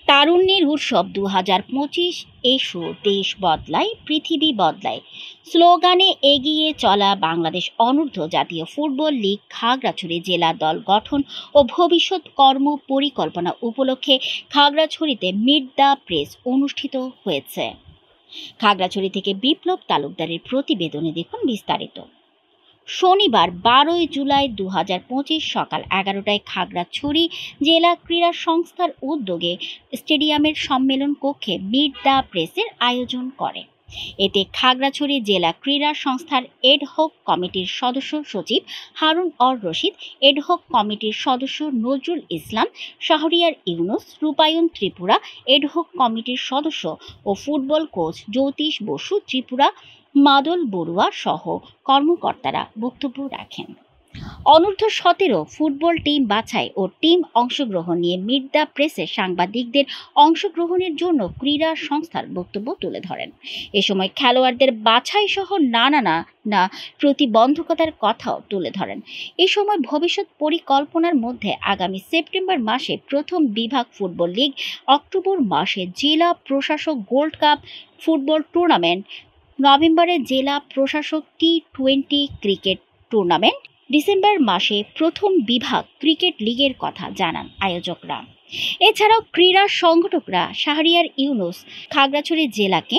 তারুণ্যের উৎসব ২০২৫ এসো দেশ বদলায় পৃথিবী বদলায় স্লোগানে এগিয়ে চলা বাংলাদেশ অনূর্ধ্ব জাতীয় ফুটবল লীগ খাগড়াছড়ি জেলা দল গঠন ও ভবিষ্যৎ কর্ম পরিকল্পনা উপলক্ষে খাগড়াছড়িতে মিট দ্য প্রেস অনুষ্ঠিত হয়েছে। খাগড়াছড়ি থেকে বিপ্লব তালুকদারের প্রতিবেদনে দেখুন বিস্তারিত। শনিবার ১২ জুলাই ২০২৫ সকাল ১১টায় খাগড়াছড়ি জেলা ক্রীড়া সংস্থার উদ্যোগে স্টেডিয়ামের সম্মেলন কক্ষে মিট দ্য প্রেসের আয়োজন করে। এতে খাগড়াছড়ি জেলা ক্রীড়া সংস্থার এডহক কমিটির সদস্য সচিব হারুন অর রশিদ, এডহক কমিটির সদস্য নজরুল ইসলাম, শাহরিয়ার ইউনুস, রূপায়ণ ত্রিপুরা, এডহক কমিটির সদস্য ও ফুটবল কোচ জ্যোতিষ বসু ত্রিপুরা, মাদল বড়ুয়া সহ কর্মকর্তারা বক্তব্য রাখেন। অনূর্ধ্ব-১৭ ফুটবল টিম বাছাই ও টিম অংশগ্রহণ নিয়ে মিট দ্য প্রেসে সাংবাদিকদের অংশগ্রহণের জন্য ক্রীড়া সংস্থার বক্তব্য তুলে ধরেন। এ সময় খেলোয়াড়দের বাছাই সহ নানা প্রতিবন্ধকতার কথাও তুলে ধরেন। এ সময় ভবিষ্যৎ পরিকল্পনার মধ্যে আগামী সেপ্টেম্বর মাসে প্রথম বিভাগ ফুটবল লীগ, অক্টোবর মাসে জেলা প্রশাসক গোল্ড কাপ ফুটবল টুর্নামেন্ট, নভেম্বরে জেলা প্রশাসক টি-20 ক্রিকেট টুর্নামেন্ট, ডিসেম্বর মাসে প্রথম বিভাগ ক্রিকেট লিগের কথা জানান আয়োজকরা। এছাড়াও ক্রীড়া সংগঠকরা শাহরিয়ার ইউনুস খাগড়াছড়ি জেলাকে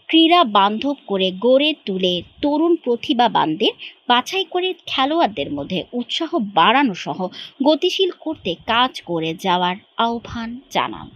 ক্রীড়া বান্ধব করে গড়ে তুলে তরুণ প্রতিভাবানদের বাছাই করে খেলোয়াড়দের মধ্যে উৎসাহ বাড়ানো সহ গতিশীল করতে কাজ করে যাওয়ার আহ্বান জানান।